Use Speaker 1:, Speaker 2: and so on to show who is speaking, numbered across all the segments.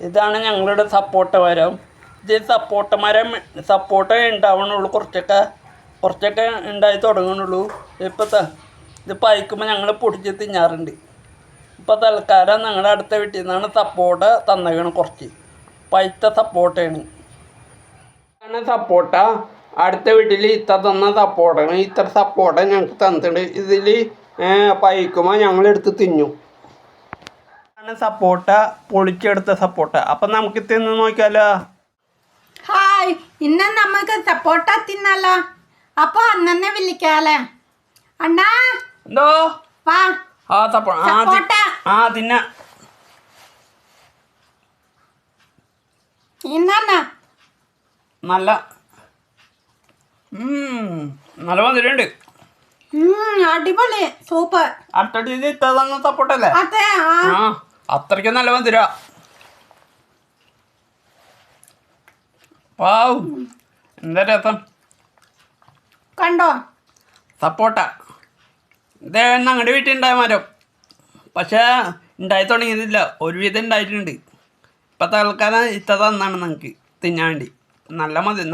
Speaker 1: ഇതാണ് ഞങ്ങളുടെ സപ്പോട്ട മരം. ഇത് സപ്പോട്ട ഉണ്ടാവണുള്ളൂ, കുറച്ചൊക്കെ ഉണ്ടായി തുടങ്ങണുള്ളൂ. ഇപ്പോൾ ഇത് പഴിക്കുമ്പോൾ ഞങ്ങൾ പൊടിച്ച് തിന്നാറുണ്ട്. ഇപ്പോൾ തൽക്കാലം ഞങ്ങളുടെ അടുത്ത വീട്ടിൽ നിന്നാണ് സപ്പോട്ട തന്നേക്കണം. കുറച്ച് പഴുത്ത സപ്പോട്ടയാണ്. സപ്പോട്ട അടുത്ത വീട്ടിൽ തന്ന സപ്പോട്ടയാണ്. ഇത്ര സപ്പോട്ട ഞങ്ങൾക്ക് തന്നിട്ടുണ്ട്. ഇതിൽ പഴിക്കുമ്പോൾ ഞങ്ങളെടുത്ത് തിന്നു. സപ്പോട്ട പൊളിച്ചെടുത്ത സപ്പോട്ട. അപ്പം നമുക്ക് തിന്ന് നോക്കിയാലോ?
Speaker 2: ഹായ്, ഇന്ന് നമുക്ക് സപ്പോട്ട തിന്നാലോ? അപ്പൊ അന്നെ വിളിക്കാലേ അണ്ണാ.
Speaker 1: എന്തോ?
Speaker 2: വാ.
Speaker 1: സപ്പോട്ട തിന്ന. നല്ല മധുരമുണ്ട്.
Speaker 2: അടിപൊളി, സൂപ്പർ.
Speaker 1: അടുത്തടി തന്ന സപ്പോട്ടല്ലേ?
Speaker 2: അതെ,
Speaker 1: അത്രയ്ക്ക് നല്ല മധുര. വാവ്, എന്താ രസം
Speaker 2: കണ്ടോ?
Speaker 1: സപ്പോട്ട ഇത് ഞങ്ങളുടെ വീട്ടിലുണ്ടായ മരം. പക്ഷേ ഉണ്ടായി തുടങ്ങിയതില്ല, ഒരുവിധം ഉണ്ടായിട്ടുണ്ട്. ഇപ്പോഴത്തെ ആൾക്കാരെ തന്നാണ് ഞങ്ങൾക്ക് തിന്നാൻ വേണ്ടി.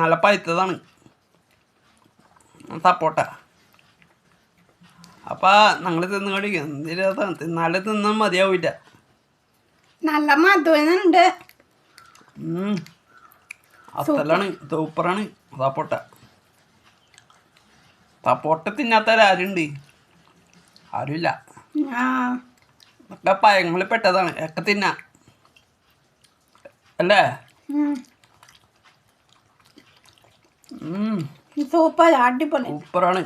Speaker 1: നല്ല പഴുത്തതാണ് സപ്പോട്ട. അപ്പം ഞങ്ങൾ തിന്നു കഴിക്കും. എന്തിനാ തിന്നാലും തിന്നാൻ മതിയാവില്ല.
Speaker 2: നല്ല മധുരമുണ്ട്.
Speaker 1: അത്തലാണ്, സൂപ്പറാണ് സപ്പോട്ട. സപ്പോട്ട തിന്നാത്തവരാരുണ്ട്? ആരുമില്ല. ഒക്കെ പഴങ്ങളിൽ പെട്ടതാണ്. ഒക്കെ തിന്നാ അല്ലേ?
Speaker 2: സൂപ്പർ, അടിപൊളി,
Speaker 1: സൂപ്പറാണ്.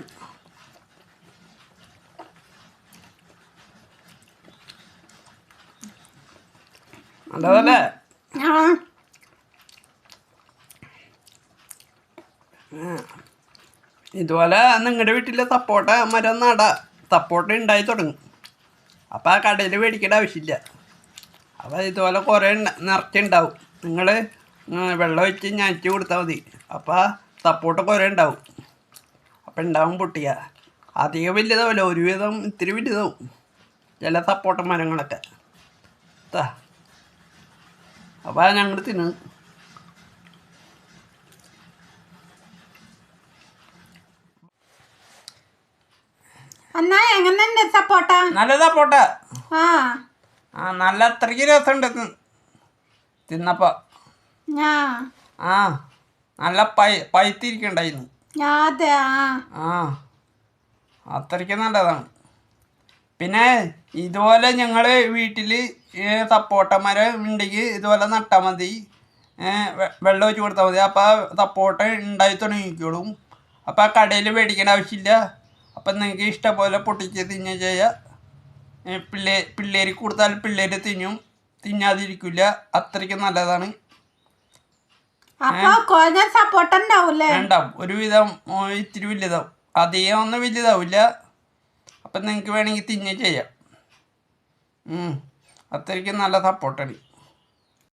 Speaker 1: നല്ലതല്ലേ? ഇതുപോലെ നിങ്ങളുടെ വീട്ടിലെ സപ്പോട്ട മരം സപ്പോട്ട ഉണ്ടായി തുടങ്ങും. അപ്പം ആ കടയിൽ മേടിക്കേണ്ട ആവശ്യമില്ല. അപ്പം ഇതുപോലെ കുറേ നിറച്ചുണ്ടാവും. നിങ്ങൾ വെള്ളം ഒഴിച്ച് ഞനച്ച് കൊടുത്താൽ മതി. അപ്പം സപ്പോട്ട കുറേ ഉണ്ടാവും. അപ്പം ഉണ്ടാവും പൊട്ടിയ. അധികം വലുതാവില്ല, ഒരുവിധം ഇത്തിരി വലുതാവും ചില സപ്പോട്ട മരങ്ങളൊക്കെ. അപ്പം ഞങ്ങൾ തിന്നു.
Speaker 2: എന്നാ എങ്ങനെയുണ്ട് സപ്പോട്ട?
Speaker 1: നല്ല സപ്പോട്ട. നല്ല അത്രയ്ക്ക് രസമുണ്ട് തിന്നപ്പോ. നല്ല പഴുത്തിരിക്കണ്ടായിരുന്നു. അത്രയ്ക്ക് നല്ലതാണ്. പിന്നെ ഇതുപോലെ ഞങ്ങൾ വീട്ടിൽ സപ്പോട്ട മരം ഉണ്ടെങ്കിൽ ഇതുപോലെ നട്ടാൽ മതി. വെള്ളം ഒഴിച്ച് കൊടുത്താൽ മതി. അപ്പോൾ സപ്പോട്ട ഉണ്ടായി തുടങ്ങിക്കോളും. അപ്പോൾ ആ കടയിൽ മേടിക്കേണ്ട ആവശ്യമില്ല. അപ്പം നിങ്ങൾക്ക് ഇഷ്ടം പോലെ പൊട്ടിച്ച് തിന്നുക ചെയ്യാം. പിള്ളേർ കൊടുത്താൽ പിള്ളേർ തിന്നാതിരിക്കില്ല. അത്രയ്ക്ക് നല്ലതാണ്. ഉണ്ടാവും, ഒരുവിധം ഇത്തിരി വലുതാവും. അധികം ഒന്നും വലുതാവില്ല. അപ്പം നിങ്ങൾക്ക് വേണമെങ്കിൽ തിന്നുക ചെയ്യാം. അത്രയ്ക്ക് നല്ല സപ്പോർട്ടാണ്.